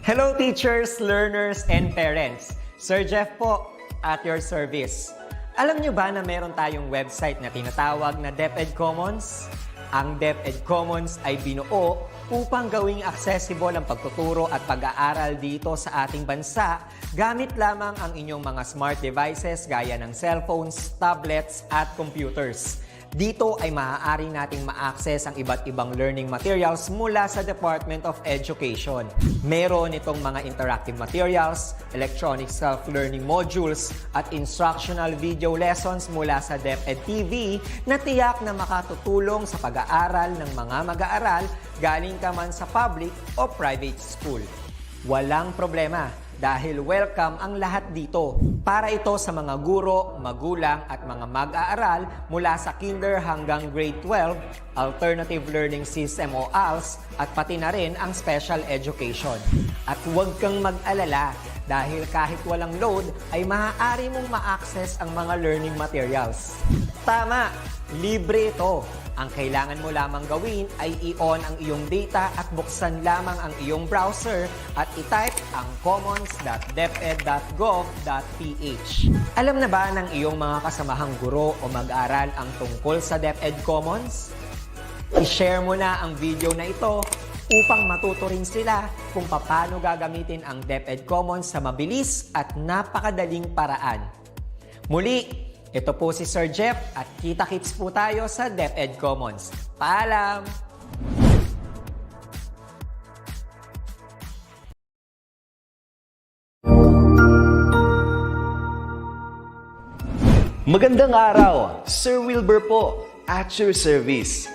Hello teachers, learners, and parents. Sir Jeff po, at your service. Alam nyo ba na meron tayong website na tinatawag na DepEd Commons? Ang DepEd Commons ay binuo upang gawing accessible ang pagtuturo at pag-aaral dito sa ating bansa gamit lamang ang inyong mga smart devices gaya ng cellphones, tablets, at computers. Dito ay maaari nating ma-access ang iba't ibang learning materials mula sa Department of Education. Meron itong mga interactive materials, electronic self-learning modules, at instructional video lessons mula sa DepEd TV na tiyak na makatutulong sa pag-aaral ng mga mag-aaral galing ka man sa public o private school. Walang problema dahil welcome ang lahat dito. Para ito sa mga guro, magulang at mga mag-aaral mula sa kinder hanggang grade 12, alternative learning system o ALS, at pati na rin ang special education. At huwag kang mag-alala dahil kahit walang load ay maaari mong ma-access ang mga learning materials. Tama! Libre ito. Ang kailangan mo lamang gawin ay i-on ang iyong data at buksan lamang ang iyong browser at i-type ang commons.deped.gov.ph. Alam na ba ng iyong mga kasamahang guro o mag-aral ang tungkol sa DepEd Commons? I-share mo na ang video na ito upang matuto rin sila kung paano gagamitin ang DepEd Commons sa mabilis at napakadaling paraan. Muli, ito po si Sir Jeff at kita-kits po tayo sa DepEd Commons. Paalam! Magandang araw! Sir Wilbur po, at your service.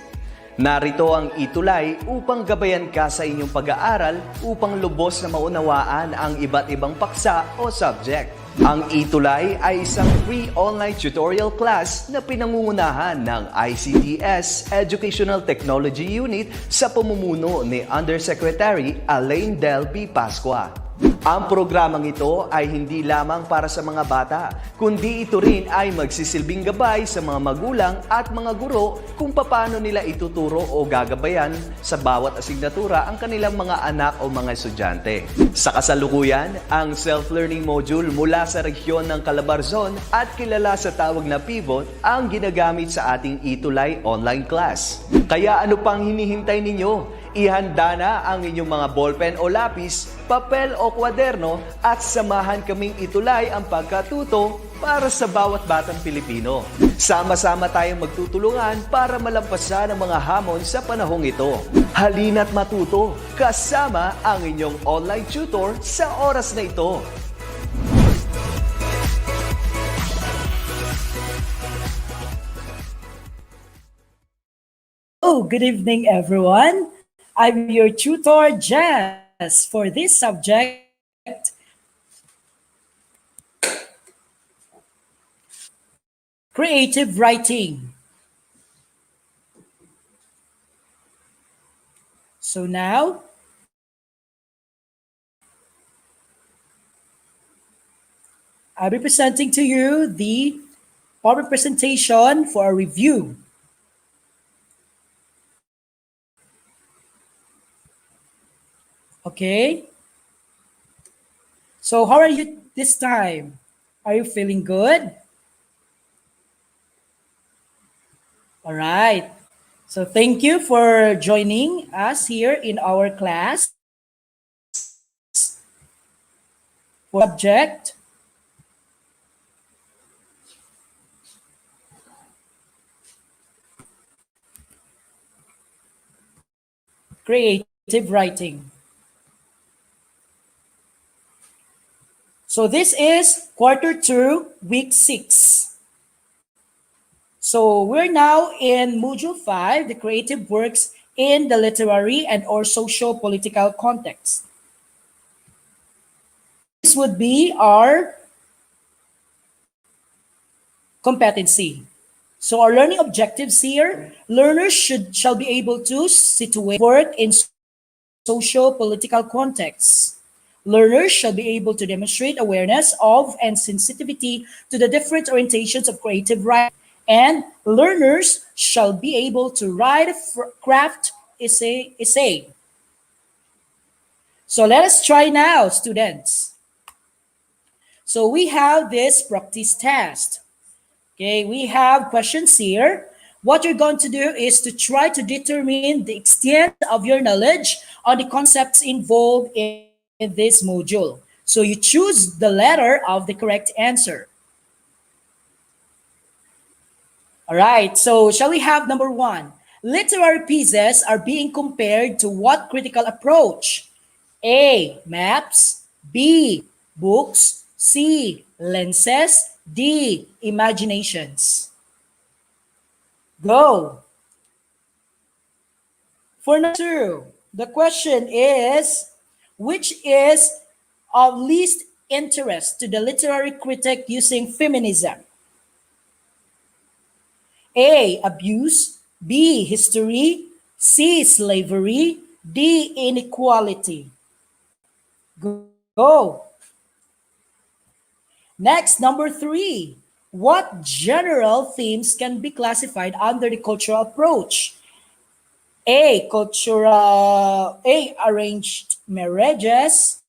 Narito ang ETULay upang gabayan ka sa inyong pag-aaral upang lubos na maunawaan ang iba't ibang paksa o subject. Ang ETULay ay isang free online tutorial class na pinangungunahan ng ICTS Educational Technology Unit sa pamumuno ni Undersecretary Elaine Del B. Pascua. Ang programang ito ay hindi lamang para sa mga bata, kundi ito rin ay magsisilbing gabay sa mga magulang at mga guro kung paano nila ituturo o gagabayan sa bawat asignatura ang kanilang mga anak o mga estudyante. Sa kasalukuyan, ang self-learning module mula sa rehiyon ng Calabarzon at kilala sa tawag na pivot ang ginagamit sa ating ETULay online class. Kaya ano pang hinihintay ninyo? Ihanda na ang inyong mga ballpen o lapis, papel o kwaderno at samahan kaming itulay ang pagkatuto para sa bawat batang Pilipino. Sama-sama tayong magtutulungan para malampasan ang mga hamon sa panahong ito. Halina't matuto kasama ang inyong online tutor sa oras na ito. Oh, good evening, everyone. I'm your tutor, Jess, for this subject, creative writing. So now, I'll be presenting to you the PowerPoint presentation for a review. Okay, so how are you this time? Are you feeling good? All right, so thank you for joining us here in our class. Subject, creative writing. So this is quarter 2, week 6. So we're now in module 5, the creative works in the literary and or socio-political context. This would be our competency. So our learning objectives here, learners shall be able to situate work in socio-political contexts. Learners shall be able to demonstrate awareness of and sensitivity to the different orientations of creative writing. And learners shall be able to write a craft essay. So let us try now, students. So we have this practice test. Okay, we have questions here. What you're going to do is to try to determine the extent of your knowledge on the concepts involved in this module. So you choose the letter of the correct answer. All right, so shall we have number 1? Literary pieces are being compared to what critical approach? A. Maps. B. Books. C. Lenses. D. Imaginations. Go. For number 2, the question is, which is of least interest to the literary critic using feminism? A. Abuse. B. History. C. Slavery. D. Inequality. Go. Next, number 3. What general themes can be classified under the cultural approach? A. Arranged marriages.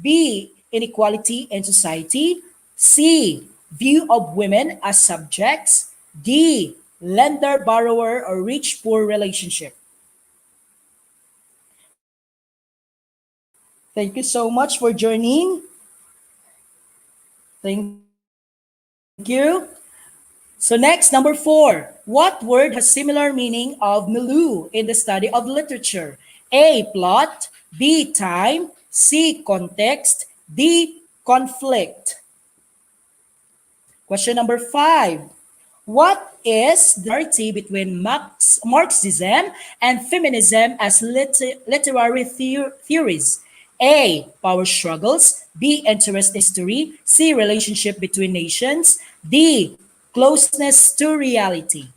B. Inequality in society. C. View of women as subjects. D. Lender-borrower or rich-poor relationship. Thank you so much for joining. Thank you. So next, number 4. What word has similar meaning of milieu in the study of literature? A. Plot. B. Time. C. Context. D. Conflict. Question number 5. What is the similarity between Marxism and feminism as literary theories? A. Power struggles. B. Interest in history. C. Relationship between nations. D. Closeness to reality.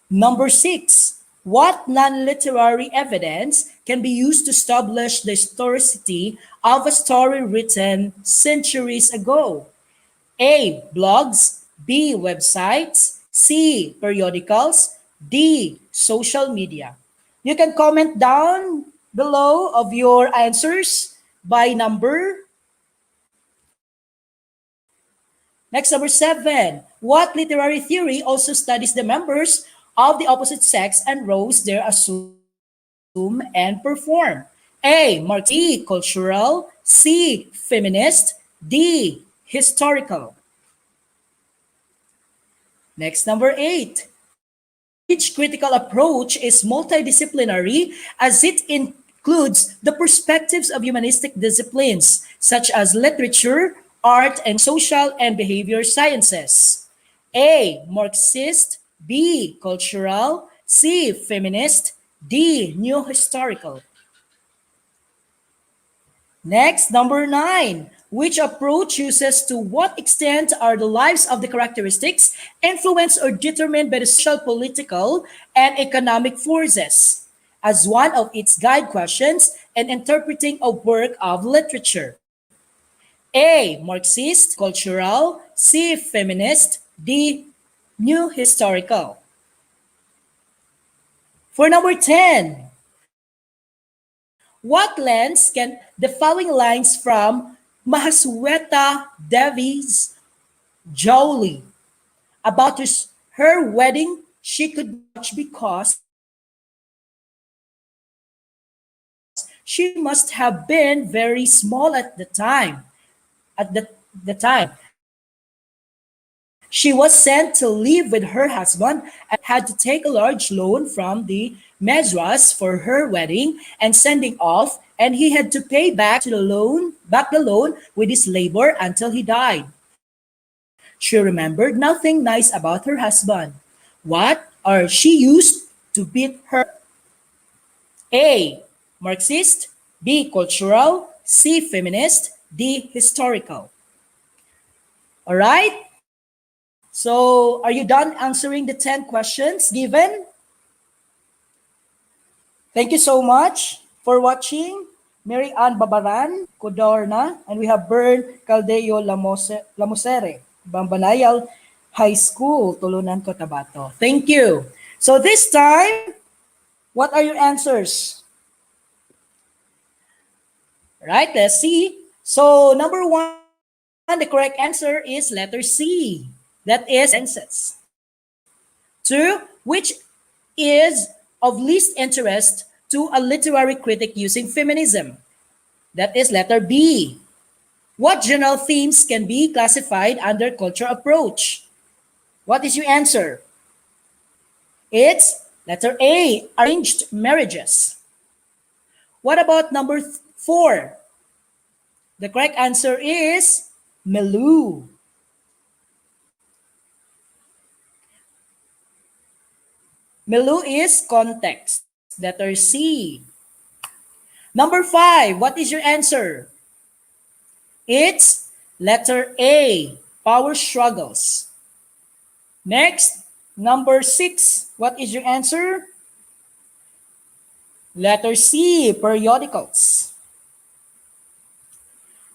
Number 6. What non-literary evidence can be used to establish the historicity of a story written centuries ago? A. Blogs. B. Websites. C. Periodicals. D. Social media. You can comment down below of your answers by number. Next, number 7. What literary theory also studies the members of the opposite sex and roles they assume and perform? A. Marxist. Cultural. C. Feminist. D. Historical. Next, number 8. Each critical approach is multidisciplinary as it includes the perspectives of humanistic disciplines such as literature, art, and social and behavior sciences. A. Marxist. B. Cultural. C. Feminist. D. New historical. Next, number 9. Which approach uses to what extent are the lives of the characteristics influenced or determined by the social, political, and economic forces as one of its guide questions in interpreting a work of literature? A. Marxist. Cultural. C. Feminist. D. New historical. For number 10, what lens can the following lines from Mahasweta Devi's Jolie about her wedding she could watch because she must have been very small at the time. At the time, she was sent to live with her husband and had to take a large loan from the Medras for her wedding and sending off, and he had to pay back the loan with his labor until he died. She remembered nothing nice about her husband. What or she used to beat her? A. Marxist. B. Cultural. C. Feminist. D. Historical. All right. So, are you done answering the 10 questions given? Thank you so much for watching. Mary Ann Babaran, Codorna, and we have Bern Caldeo Lamosere, Bambanayal High School, Tulunan, Cotabato. Thank you. So this time, what are your answers? Right, let's see. So number one, the correct answer is letter C. That is senses. Two, which is of least interest to a literary critic using feminism? That is letter B. What general themes can be classified under cultural approach? What is your answer? It's letter A, arranged marriages. What about number four? The correct answer is Melu. Melu is context. Letter C. Number five, what is your answer? It's letter A, power struggles. Next, number six, what is your answer? Letter C, periodicals.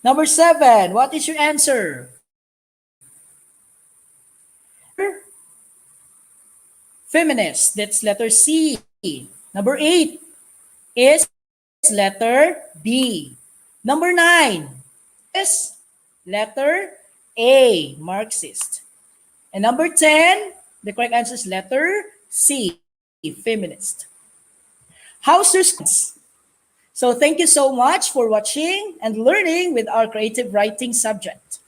Number seven, what is your answer? Feminist, that's letter C. Number eight is letter B. Number nine is letter A, Marxist. And number 10, the correct answer is letter C, feminist. How's your scores? So thank you so much for watching and learning with our creative writing subject.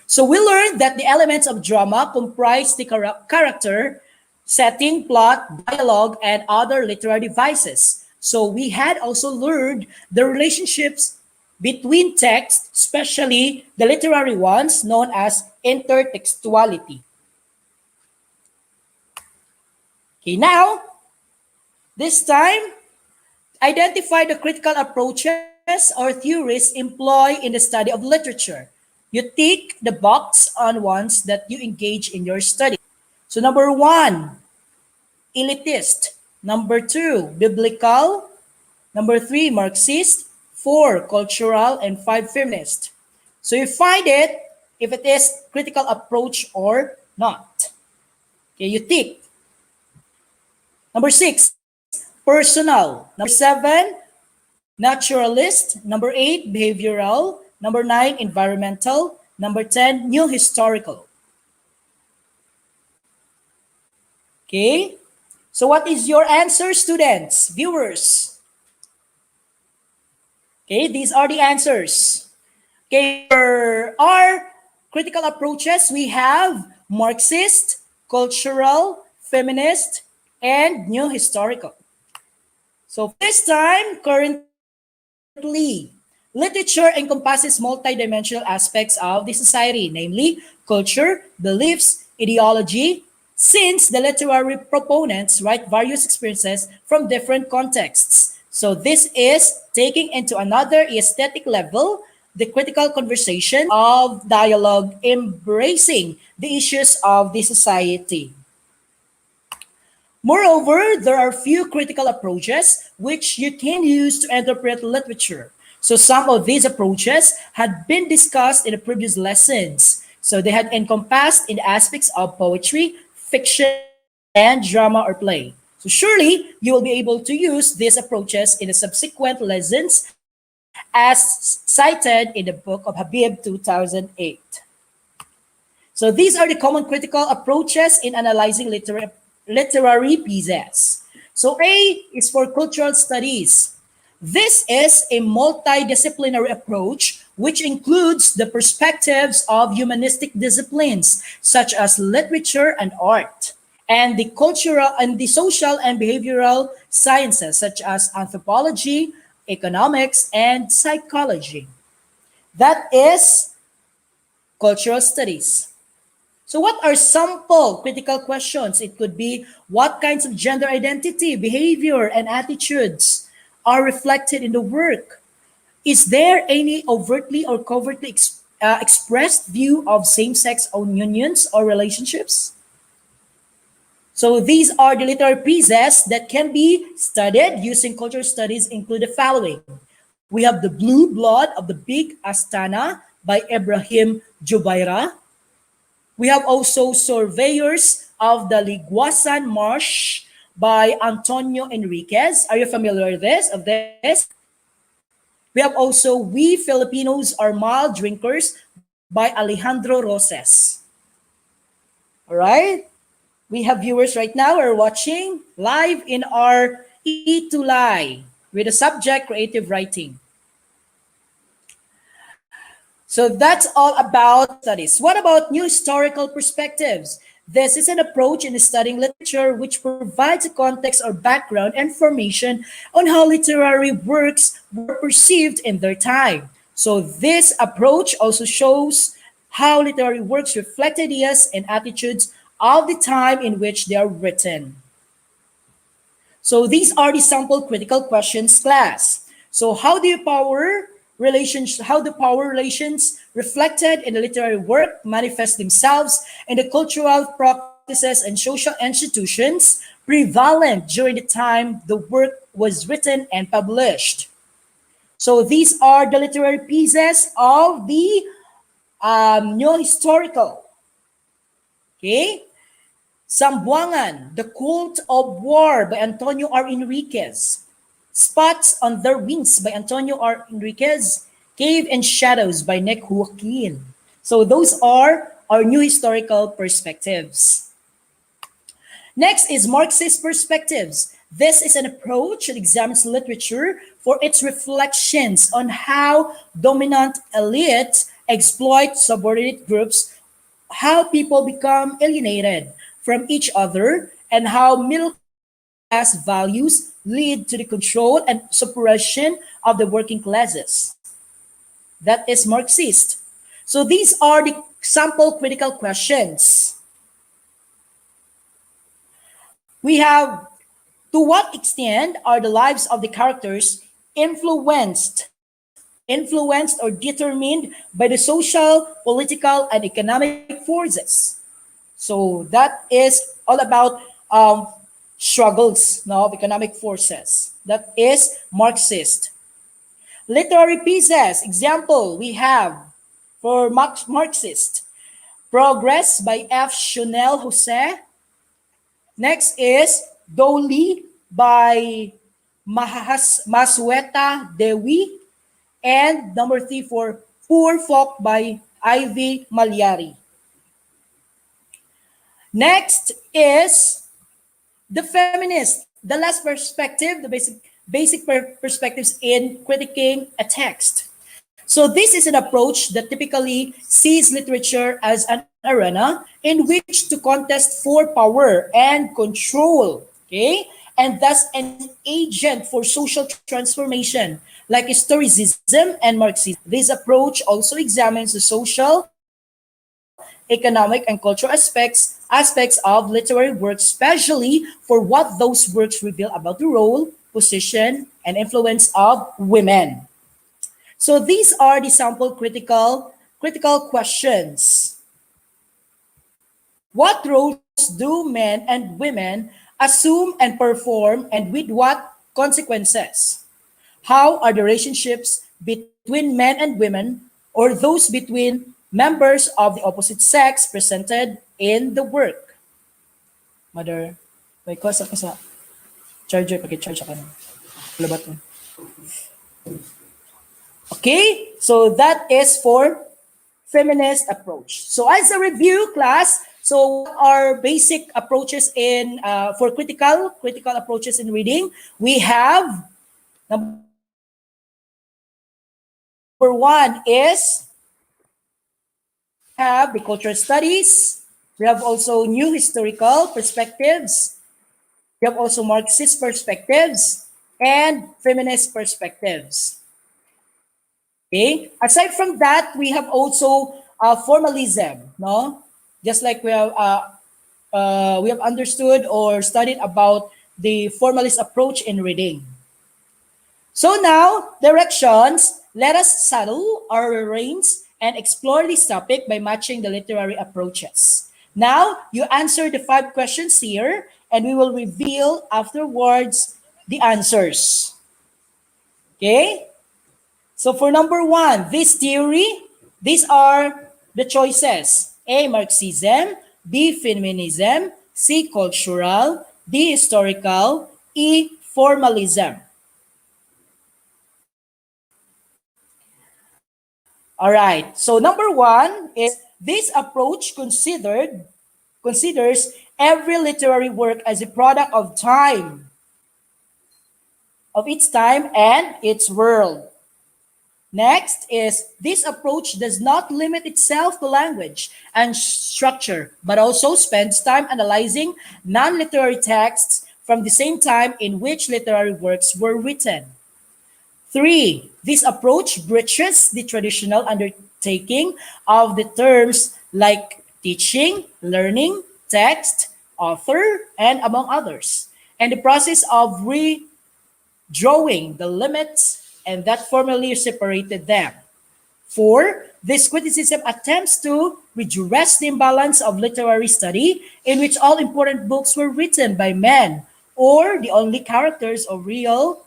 So we learned that the elements of drama comprise the character, setting, plot, dialogue, and other literary devices. So we had also learned the relationships between texts, especially the literary ones known as intertextuality. Okay, now, this time, identify the critical approaches or theories employed in the study of literature. You tick the box on ones that you engage in your study. So number one, elitist. Number two, biblical. Number three, Marxist. Four, cultural. And five, feminist. So you find it if it is critical approach or not. Okay, you tick. Number six, personal. Number seven, naturalist. Number eight, behavioral. Number nine, environmental. Number 10, new historical. Okay, so what is your answer, students, viewers? Okay, these are the answers. Okay, for our critical approaches, we have Marxist, cultural, feminist, and new historical. So this time, currently, literature encompasses multidimensional aspects of the society, namely culture, beliefs, ideology, since the literary proponents write various experiences from different contexts. So this is taking into another aesthetic level the critical conversation of dialogue embracing the issues of the society. Moreover, there are few critical approaches which you can use to interpret literature. So some of these approaches had been discussed in the previous lessons. So they had encompassed in the aspects of poetry, fiction, and drama or play. So surely you will be able to use these approaches in the subsequent lessons as cited in the book of Habib 2008. So these are the common critical approaches in analyzing literary pieces. So A is for cultural studies. This is a multidisciplinary approach which includes the perspectives of humanistic disciplines such as literature and art, and the cultural and the social and behavioral sciences such as anthropology, economics, and psychology. That is cultural studies. So what are sample critical questions? It could be what kinds of gender identity, behavior, and attitudes are reflected in the work? Is there any overtly or covertly expressed view of same-sex unions or relationships? So these are the literary pieces that can be studied using cultural studies include the following. We have The Blue Blood of the Big Astana by Ibrahim Jubaira. We have also Surveyors of the Liguasan Marsh by Antonio Enriquez. Are you familiar with this? We have also We Filipinos Are Mild Drinkers by Alejandro Roses. All right? We have viewers right now who are watching live in our ETULay with the subject creative writing. So that's all about studies. What about new historical perspectives? This is an approach in studying literature which provides a context or background information on how literary works were perceived in their time. So this approach also shows how literary works reflect ideas and attitudes of the time in which they are written. So these are the sample critical questions, class. So how do power relations reflected in the literary work manifest themselves in the cultural practices and social institutions prevalent during the time the work was written and published? So these are the literary pieces of the neo historical. Okay? Sambuangan, The Cult of War by Antonio R. Enriquez. Spots on Their Wings by Antonio R. Enriquez. Cave and Shadows by Nick Joaquin. So those are our new historical perspectives. Next is Marxist perspectives. This is an approach that examines literature for its reflections on how dominant elites exploit subordinate groups, how people become alienated from each other, and how middle class values lead to the control and suppression of the working classes. That is Marxist. So these are the sample critical questions. We have, to what extent are the lives of the characters influenced or determined by the social, political, and economic forces? So that is all about struggles now of economic forces. That is Marxist. Literary pieces, example, we have for Marxist, Progress by F. Chanel Jose. Next is Doli by Masweta Dewi. And number 3 for Poor Folk by Ivy Malyari. Next is the feminist, the last perspective, the basic perspectives in critiquing a text. So this is an approach that typically sees literature as an arena in which to contest for power and control, okay? And thus an agent for social transformation, like historicism and Marxism. This approach also examines the social, economic, and cultural aspects of literary works, especially for what those works reveal about the role, position, and influence of women. So these are the sample critical questions. What roles do men and women assume and perform, and with what consequences? How are the relationships between men and women, or those between members of the opposite sex, presented in the work? Mother, may kosa ka sa charger, pag-charge ka na. Wala ba to? Okay, so that is for feminist approach. So as a review, class, so what are basic approaches in for critical approaches in reading? We have number 1 is have the cultural studies. We have also new historical perspectives. We have also Marxist perspectives and feminist perspectives. Okay. Aside from that, we have also formalism. No, just like we have understood or studied about the formalist approach in reading. So now, directions. Let us saddle our reins and explore this topic by matching the literary approaches. Now, you answer the 5 questions here, and we will reveal afterwards the answers. Okay? So for number 1, this theory, these are the choices. A, Marxism. B, feminism. C, cultural. D, historical. E, formalism. All right. So number one is this approach considers every literary work as a product of its time and its world. Next is this approach does not limit itself to language and structure, but also spends time analyzing non-literary texts from the same time in which literary works were written. Three, this approach breaches the traditional undertaking of the terms like teaching, learning, text, author, and among others, and the process of redrawing the limits and that formerly separated them. Four, this criticism attempts to redress the imbalance of literary study in which all important books were written by men, or the only characters of real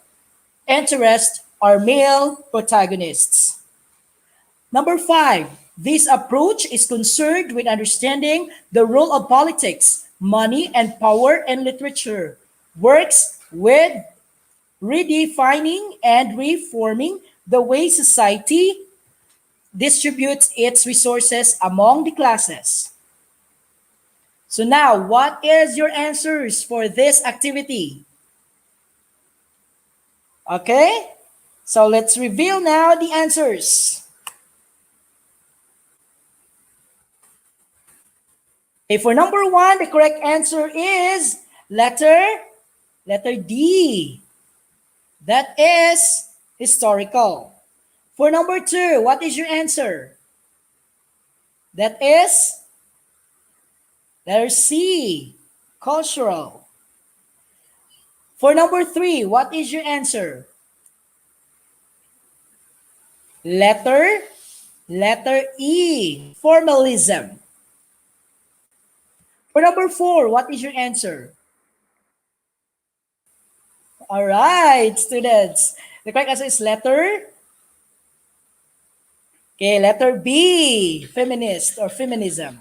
interest are male protagonists. Number five, this approach is concerned with understanding the role of politics, money, and power in literature. Works with redefining and reforming the way society distributes its resources among the classes. So now, what is your answers for this activity? Okay, so let's reveal now the answers. Okay, for number one, the correct answer is letter D. That is historical. For number two, what is your answer? That is letter C, cultural. For number three, what is your answer? Letter E, formalism. For number four, what is your answer? All right, students. The correct answer is letter B, feminist or feminism.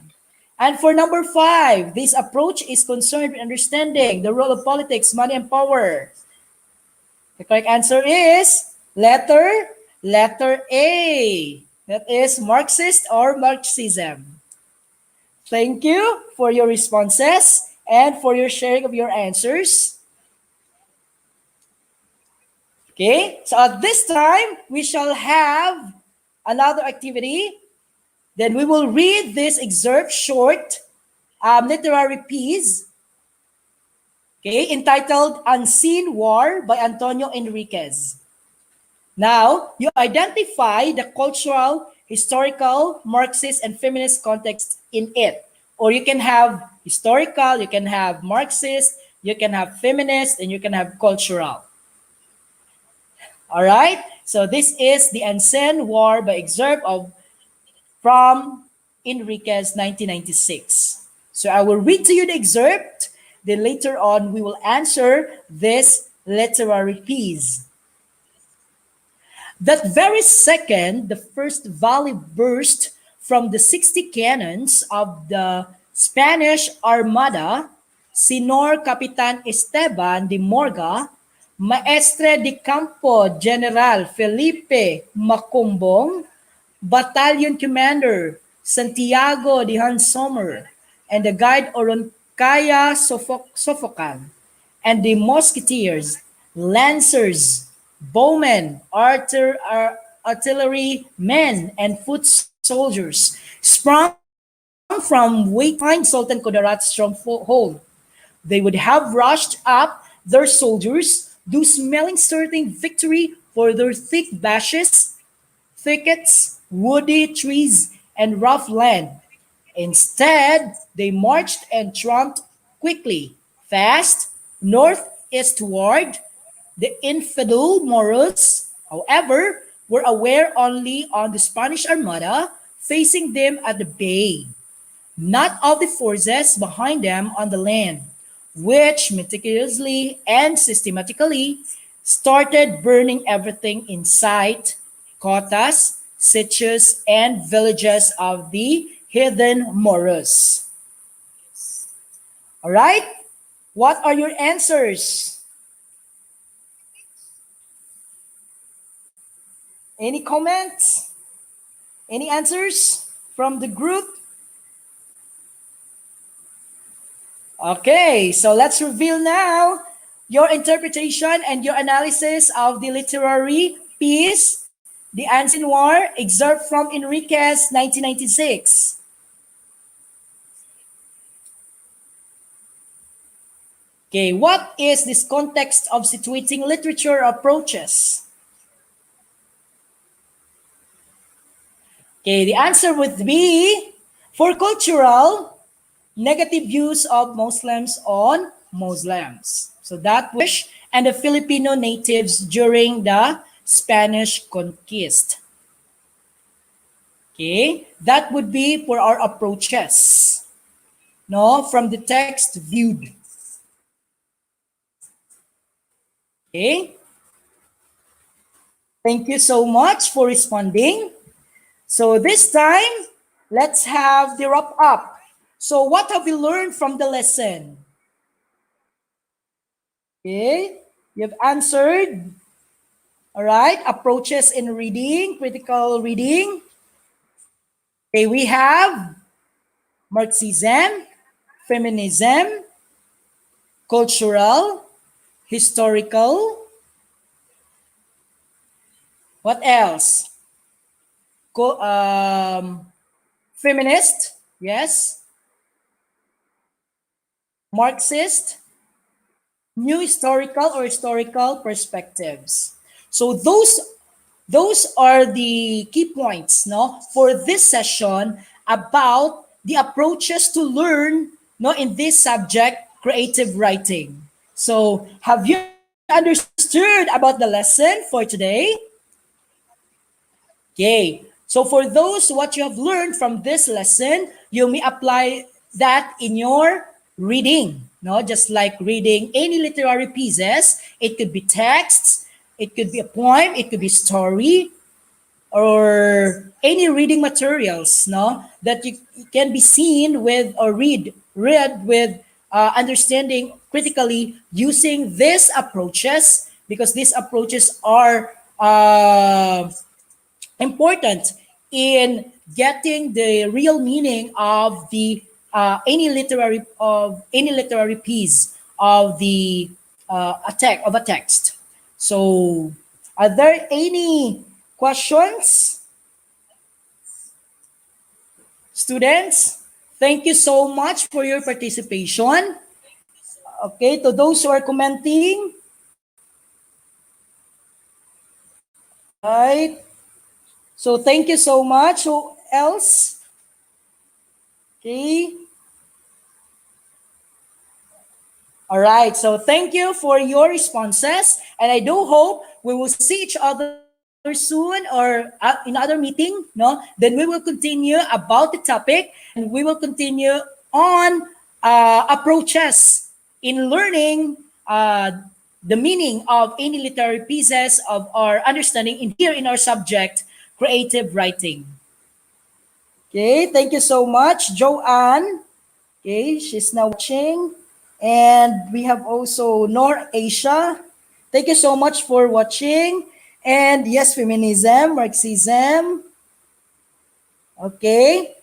And for number five, this approach is concerned with understanding the role of politics, money, and power. The correct answer is letter A. That is Marxist or Marxism. Thank you for your responses and for your sharing of your answers. Okay, so at this time, we shall have another activity. Then we will read this excerpt short literary piece, okay, entitled Unseen War by Antonio Enriquez. Now, you identify the cultural, historical, Marxist, and feminist context in it. Or you can have historical, you can have Marxist, you can have feminist, and you can have cultural. All right, so this is the Unseen War by excerpt from Enriquez, 1996. So I will read to you the excerpt, then later on we will answer this literary piece. That very second, the first volley burst from the 60 cannons of the Spanish Armada, Senor Capitan Esteban de Morga, Maestre de Campo General Felipe Macumbong, Battalion Commander Santiago de Hansomer, and the guide Oroncaya Sofocan, and the musketeers, lancers, bowmen, artillery men, and foot soldiers sprung from behind Sultan Kudarat's stronghold. They would have rushed up their soldiers, do smelling certain victory for their thick bashes, thickets, woody trees, and rough land. Instead, they marched and tramped quickly, fast, northeastward. The infidel Moros, however, were aware only on the Spanish Armada facing them at the bay, not of the forces behind them on the land, which meticulously and systematically started burning everything in sight, cotas, sitios, and villages of the heathen Moros. All right, what are your answers? Any comments? Any answers from the group? Okay, so let's reveal now your interpretation and your analysis of the literary piece, The Unseen War, excerpt from Enriquez, 1996. Okay, what is this context of situating literature approaches? Okay, the answer would be for cultural negative views of Muslims on Muslims. So that was and the Filipino natives during the Spanish conquest. Okay, that would be for our approaches. No, from the text viewed. Okay. Thank you so much for responding. So this time, let's have the wrap up. So what have we learned from the lesson? Okay, you've answered. All right, approaches in reading, critical reading. Okay, we have Marxism, feminism, cultural, historical. What else? Feminist, yes. Marxist, new historical or historical perspectives. So those are the key points, no, for this session about the approaches to learn, no, in this subject, creative writing. So have you understood about the lesson for today? Okay. So for those what you have learned from this lesson, you may apply that in your reading. No, just like reading any literary pieces, it could be texts, it could be a poem, it could be story, or any reading materials, no, that you can be seen with or read with understanding critically using these approaches, because these approaches are important in getting the real meaning of the any literary piece of the a text. So, are there any questions, students? Thank you so much for your participation. Okay, to those who are commenting, right? So thank you so much. Who else? Okay. All right. So thank you for your responses. And I do hope we will see each other soon or in other meeting. No, then we will continue about the topic and we will continue on approaches in learning the meaning of any literary pieces of our understanding in here in our subject, creative writing. Okay, thank you so much, Joanne. Okay, she's now watching. And we have also Nor Asia. Thank you so much for watching. And yes, feminism, Marxism. Okay.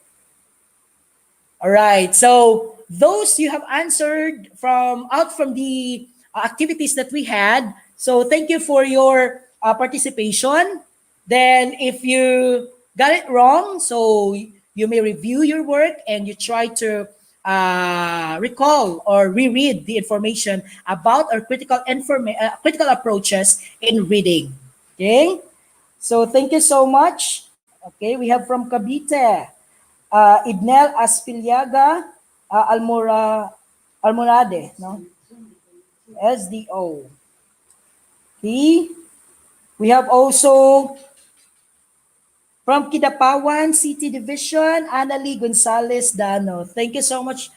All right. So those you have answered from the activities that we had. So thank you for your participation. Then if you got it wrong, so you may review your work and you try to recall or reread the information about our critical approaches in reading. Okay, so thank you so much. Okay, we have from Cavite, Idnel Aspiliaga Almorade, no? SDO. Okay, we have also from Kidapawan City Division, Annalie Gonzalez Dano. Thank you so much,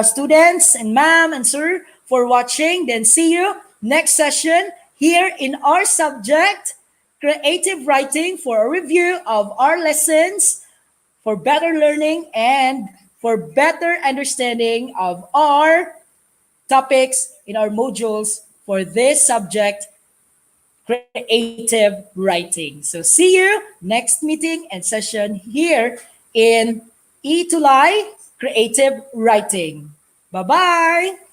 students and ma'am and sir, for watching. Then see you next session here in our subject, creative writing, for a review of our lessons for better learning and for better understanding of our topics in our modules for this subject, creative writing. So see you next meeting and session here in ETULay Creative Writing. Bye-bye!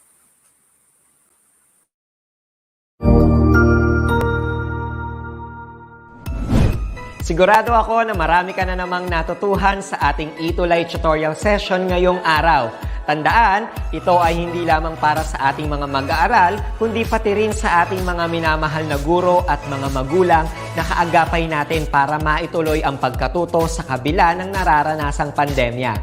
Sigurado ako na marami ka na namang natutuhan sa ating ETULay tutorial session ngayong araw. Tandaan, ito ay hindi lamang para sa ating mga mag-aaral, kundi pati rin sa ating mga minamahal na guro at mga magulang na kaagapay natin para maituloy ang pagkatuto sa kabila ng nararanasang pandemya.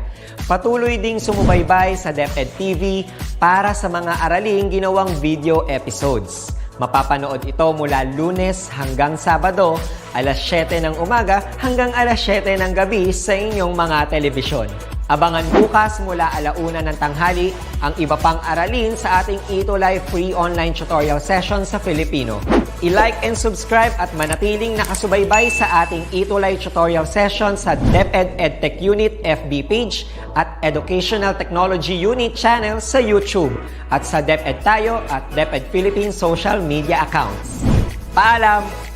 Patuloy ding sumubaybay sa DepEd TV para sa mga araling ginawang video episodes. Mapapanood ito mula Lunes hanggang Sabado, alas 7 ng umaga hanggang alas 7 ng gabi sa inyong mga telebisyon. Abangan bukas mula 1:00 ng tanghali ang iba pang aralin sa ating ETULay free online tutorial session sa Filipino. I-like and subscribe at manatiling nakasubaybay sa ating ETULay tutorial session sa DepEd Edtech Unit FB page at Educational Technology Unit channel sa YouTube at sa DepEd Tayo at DepEd Philippines social media accounts. Paalam!